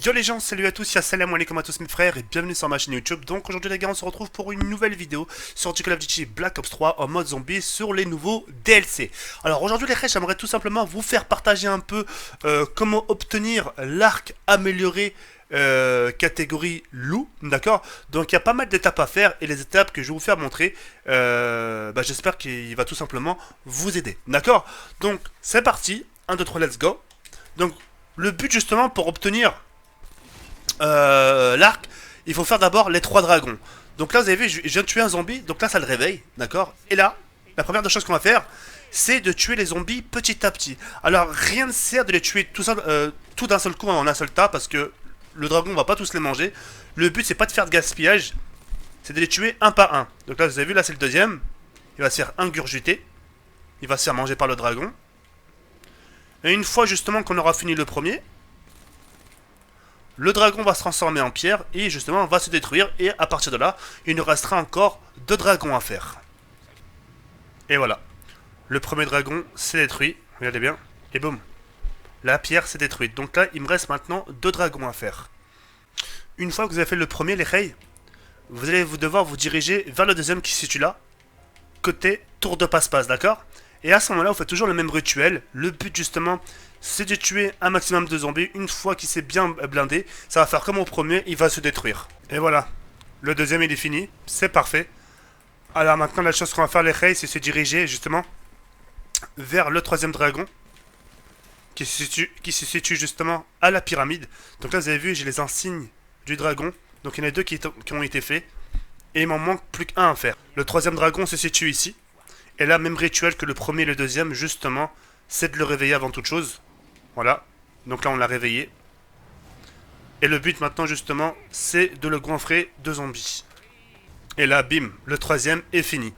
Yo les gens, salut à tous, salam alaikum à tous mes frères et bienvenue sur ma chaîne YouTube. Donc aujourd'hui les gars, on se retrouve pour une nouvelle vidéo sur du Call of Duty Black Ops 3 en mode zombie sur les nouveaux DLC. Alors aujourd'hui les frères, j'aimerais tout simplement vous faire partager un peu comment obtenir l'arc amélioré catégorie loup, d'accord. Donc il y a pas mal d'étapes à faire et les étapes que je vais vous faire montrer, j'espère qu'il va tout simplement vous aider, d'accord. Donc c'est parti, 1, 2, 3, let's go. Donc le but justement pour obtenir l'arc, il faut faire d'abord les 3 dragons. Donc là vous avez vu, je viens de tuer un zombie, donc là ça le réveille, d'accord. Et là, la première des choses qu'on va faire, c'est de tuer les zombies petit à petit. Alors rien ne sert de les tuer tout d'un seul coup en un seul tas, parce que le dragon va pas tous les manger. Le but c'est pas de faire de gaspillage, c'est de les tuer un par un. Donc là vous avez vu, là c'est le deuxième, il va se faire ingurgiter, il va se faire manger par le dragon. Et une fois justement qu'on aura fini le premier, le dragon va se transformer en pierre et justement va se détruire. Et à partir de là, il nous restera encore 2 dragons à faire. Et voilà. Le premier dragon s'est détruit. Regardez bien. Et boum. La pierre s'est détruite. Donc là, il me reste maintenant 2 dragons à faire. Une fois que vous avez fait le premier, les rails, vous allez devoir vous diriger vers le deuxième qui se situe là. Côté tour de passe-passe, d'accord? Et à ce moment-là, vous faites toujours le même rituel. Le but justement, c'est de tuer un maximum de zombies. Une fois qu'il s'est bien blindé, ça va faire comme au premier, il va se détruire. Et voilà, le deuxième il est fini, c'est parfait. Alors maintenant, la chose qu'on va faire les rails, c'est se diriger justement vers le troisième dragon qui se situe justement à la pyramide. Donc là, vous avez vu, j'ai les insignes du dragon. Donc il y en a 2 qui ont été faits. Et il m'en manque plus qu'un à faire. Le troisième dragon se situe ici. Et là, même rituel que le premier et le deuxième, justement, c'est de le réveiller avant toute chose. Voilà. Donc là, on l'a réveillé. Et le but maintenant, justement, c'est de le goinfrer de zombies. Et là, bim, le troisième est fini.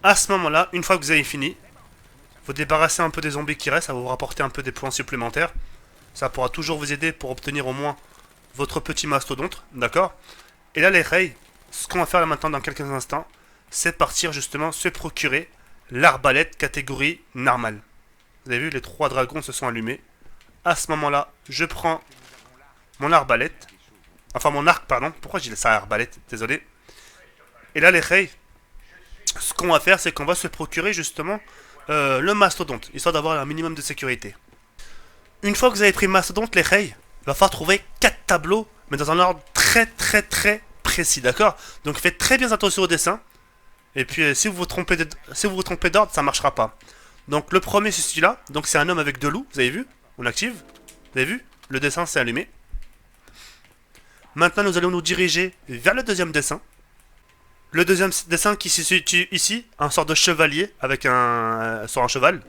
À ce moment-là, une fois que vous avez fini, vous débarrassez un peu des zombies qui restent, ça va vous rapporter un peu des points supplémentaires. Ça pourra toujours vous aider pour obtenir au moins votre petit mastodonte, d'accord. Et là, les rails, ce qu'on va faire là maintenant dans quelques instants, c'est partir justement se procurer l'arbalète catégorie normale. Vous avez vu, les 3 dragons se sont allumés. À ce moment-là, je prends mon arbalète. Enfin, mon arc, pardon. Pourquoi j'ai ça arbalète? Désolé. Et là, les rails, ce qu'on va faire, c'est qu'on va se procurer justement le mastodonte, histoire d'avoir un minimum de sécurité. Une fois que vous avez pris le mastodonte, les rails, il va falloir trouver 4 tableaux, mais dans un ordre très précis, d'accord? Donc faites très bien attention au dessin. Et puis si vous vous trompez d'ordre, ça marchera pas. Donc le premier c'est celui-là. Donc c'est un homme avec 2 loups, vous avez vu? On active. Vous avez vu? Le dessin s'est allumé. Maintenant nous allons nous diriger vers le deuxième dessin. Le deuxième dessin qui se situe ici, un sort de chevalier avec sur un cheval.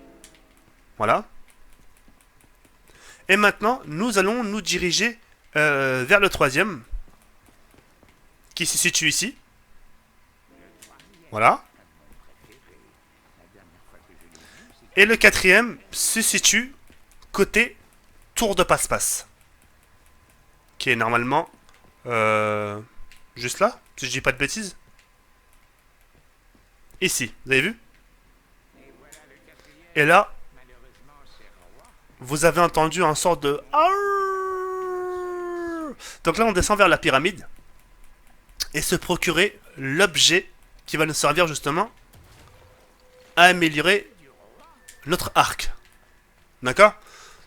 Voilà. Et maintenant nous allons nous diriger vers le troisième qui se situe ici. Voilà. Et le quatrième se situe côté tour de passe-passe. Qui est normalement juste là, si je dis pas de bêtises. Ici, vous avez vu? Et là, vous avez entendu un sort de... Donc là, on descend vers la pyramide. Et se procurer l'objet qui va nous servir justement à améliorer notre arc. D'accord?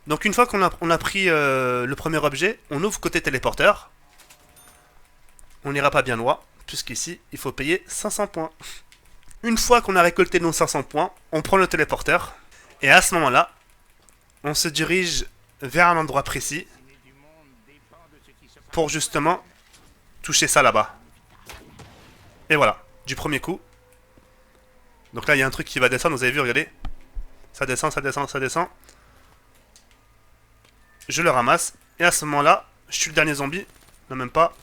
Donc une fois qu'on a pris le premier objet, on ouvre côté téléporteur. On n'ira pas bien loin, puisqu'ici, il faut payer 500 points. Une fois qu'on a récolté nos 500 points, on prend le téléporteur. Et à ce moment-là, on se dirige vers un endroit précis pour justement toucher ça là-bas. Et voilà, du premier coup. Donc là, il y a un truc qui va descendre, vous avez vu, regardez. Ça descend, ça descend, ça descend. Je le ramasse. Et à ce moment-là, je tue le dernier zombie. Non, même pas.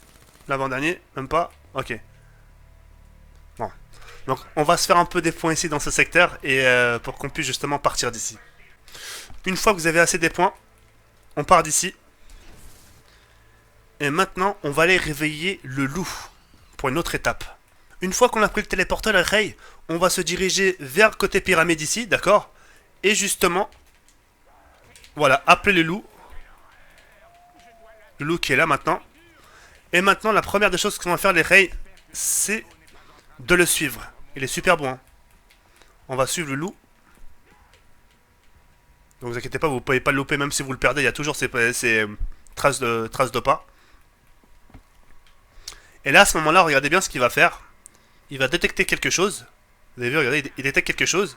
L'avant-dernier, même pas. Ok. Bon. Donc, on va se faire un peu des points ici dans ce secteur. Et pour qu'on puisse justement partir d'ici. Une fois que vous avez assez des points, on part d'ici. Et maintenant, on va aller réveiller le loup. Pour une autre étape. Une fois qu'on a pris le téléporteur à Ray, on va se diriger vers côté pyramide ici, d'accord? Et justement, voilà, appeler les loups. Le loup qui est là maintenant. Et maintenant, la première des choses qu'on va faire, les rails, c'est de le suivre. Il est super bon. Hein. On va suivre le loup. Donc vous inquiétez pas, vous pouvez pas le louper, même si vous le perdez, il y a toujours ces traces de pas. Et là, à ce moment-là, regardez bien ce qu'il va faire. Il va détecter quelque chose. Vous avez vu, regardez, il détecte quelque chose.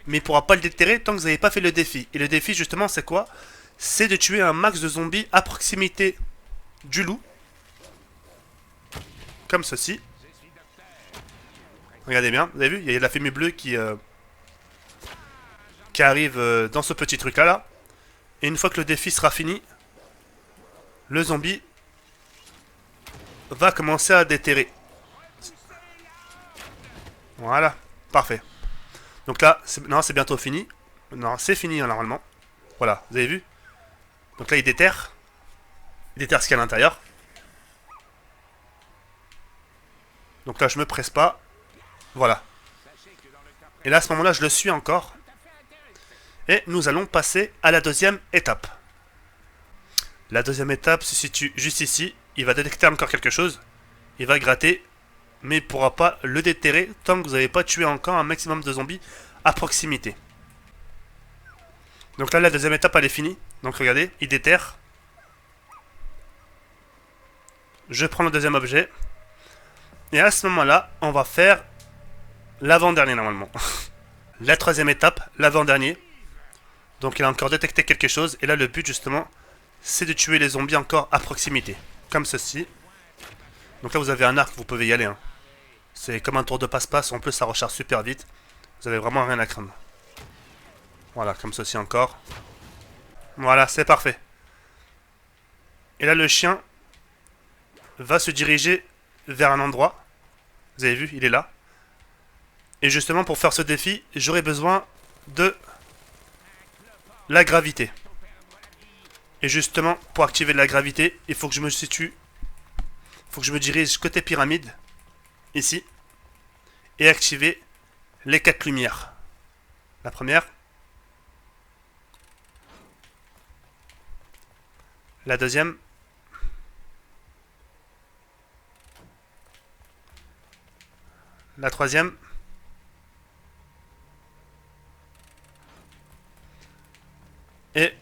Mais il pourra pas le déterrer tant que vous n'avez pas fait le défi. Et le défi, justement, c'est quoi? C'est de tuer un max de zombies à proximité du loup. Comme ceci. Regardez bien, vous avez vu, il y a la fumée bleue qui arrive dans ce petit truc là. Et une fois que le défi sera fini, le zombie va commencer à déterrer. Voilà, parfait. Donc là, non, c'est bientôt fini. Non, c'est fini hein, normalement. Voilà, vous avez vu? Donc là, il déterre. Il déterre ce qu'il y a à l'intérieur. Donc là, je me presse pas. Voilà. Et là, à ce moment-là, je le suis encore. Et nous allons passer à la deuxième étape. La deuxième étape se situe juste ici. Il va détecter encore quelque chose. Il va gratter. Mais il ne pourra pas le déterrer tant que vous n'avez pas tué encore un maximum de zombies à proximité. Donc là, la deuxième étape, elle est finie. Donc regardez, il déterre. Je prends le deuxième objet. Et à ce moment-là, on va faire l'avant-dernier normalement. La troisième étape, l'avant-dernier. Donc il a encore détecté quelque chose. Et là, le but justement, c'est de tuer les zombies encore à proximité. Comme ceci. Donc là, vous avez un arc, vous pouvez y aller. Hein. C'est comme un tour de passe-passe. En plus, ça recharge super vite. Vous avez vraiment rien à craindre. Voilà, comme ceci encore. Voilà, c'est parfait. Et là, le chien va se diriger vers un endroit. Vous avez vu, il est là. Et justement, pour faire ce défi, j'aurai besoin de la gravité. Et justement, pour activer la gravité, il faut que je me situe. Il faut que je me dirige côté pyramide. Ici. Et activer les 4 lumières. La première. La deuxième. La troisième. Et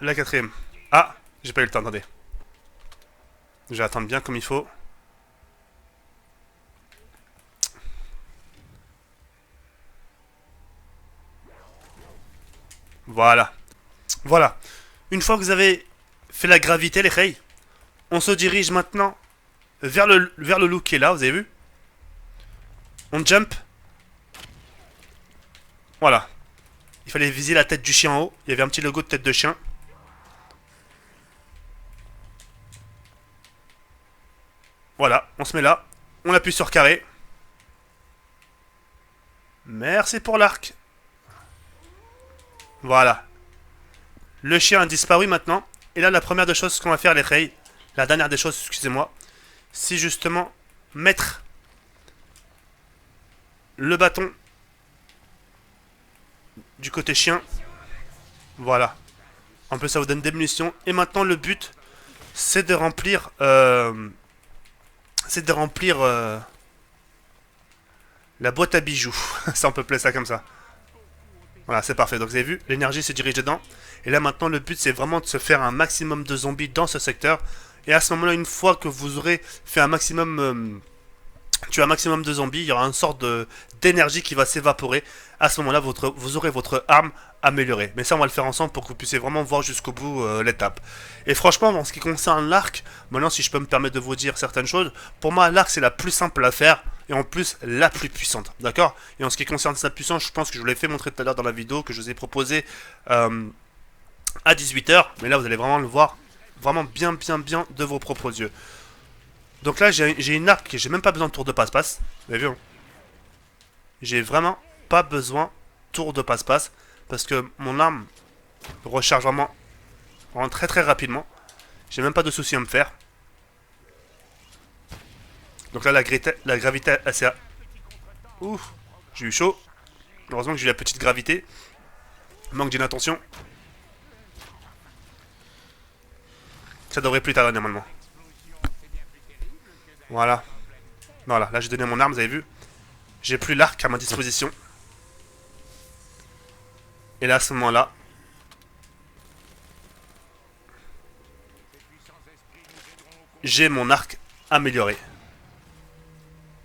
la quatrième. Ah, j'ai pas eu le temps, attendez. Je vais attendre bien comme il faut. Voilà. Voilà. Une fois que vous avez fait la gravité, les rails, on se dirige maintenant vers le loup qui est là, vous avez vu? On jump. Voilà. Il fallait viser la tête du chien en haut. Il y avait un petit logo de tête de chien. Voilà, on se met là. On appuie sur carré. Merci pour l'arc. Voilà. Le chien a disparu maintenant. Et là, la première des choses qu'on va faire, les rails, la dernière des choses, excusez-moi, c'est justement mettre le bâton du côté chien. Voilà. En plus, ça vous donne des munitions. Et maintenant, le but, c'est de remplir... la boîte à bijoux. Ça, on peut appeler ça comme ça. Voilà, c'est parfait. Donc, vous avez vu, l'énergie se dirige dedans. Et là, maintenant, le but, c'est vraiment de se faire un maximum de zombies dans ce secteur. Et à ce moment-là, une fois que vous aurez fait un maximum... tuer un maximum de zombies, il y aura une sorte d'énergie qui va s'évaporer. À ce moment-là, vous aurez votre arme améliorée. Mais ça, on va le faire ensemble pour que vous puissiez vraiment voir jusqu'au bout l'étape. Et franchement, en ce qui concerne l'arc, maintenant, si je peux me permettre de vous dire certaines choses, pour moi, l'arc, c'est la plus simple à faire. Et en plus, la plus puissante. D'accord? Et en ce qui concerne sa puissance, je pense que je vous l'ai fait montrer tout à l'heure dans la vidéo que je vous ai proposé à 18h. Mais là, vous allez vraiment le voir vraiment bien de vos propres yeux. Donc là, j'ai une arc, j'ai même pas besoin de tour de passe-passe. Vous avez vu, hein? J'ai vraiment pas besoin de tour de passe-passe. Parce que mon arme recharge vraiment très rapidement. J'ai même pas de soucis à me faire. Donc là, la gravité assez... Ouf, j'ai eu chaud. Heureusement que j'ai eu la petite gravité. Manque d'une attention. Ça devrait plus tarder normalement. Voilà. Voilà, là j'ai donné mon arme, vous avez vu. J'ai plus l'arc à ma disposition. Et là, à ce moment-là, j'ai mon arc amélioré.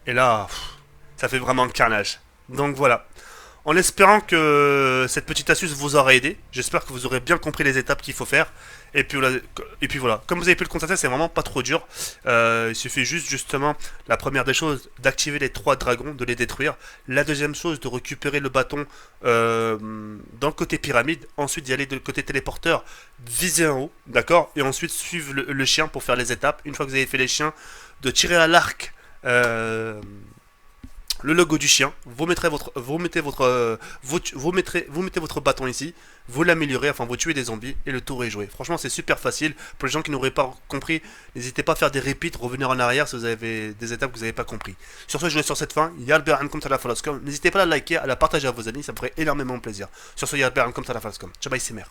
Et là, ça fait vraiment le carnage. Donc voilà. En espérant que cette petite astuce vous aura aidé, j'espère que vous aurez bien compris les étapes qu'il faut faire. Et puis voilà, comme vous avez pu le constater, c'est vraiment pas trop dur. Il suffit juste, justement, la première des choses, d'activer les 3 dragons, de les détruire. La deuxième chose, de récupérer le bâton dans le côté pyramide. Ensuite, d'y aller de côté téléporteur, viser en haut, d'accord. Et ensuite, suivre le chien pour faire les étapes. Une fois que vous avez fait les chiens, de tirer à l'arc... le logo du chien, vous mettez votre bâton ici, vous l'améliorez, enfin vous tuez des zombies et le tour est joué. Franchement c'est super facile, pour les gens qui n'auraient pas compris, n'hésitez pas à faire des repeats, revenir en arrière si vous avez des étapes que vous n'avez pas compris. Sur ce je laisse sur cette fin, Yalber comme ça la Faloscom, n'hésitez pas à la liker, à la partager à vos amis, ça me ferait énormément plaisir. Sur ce Yalber comme ça la Faloscom, ciao bye c'est mère.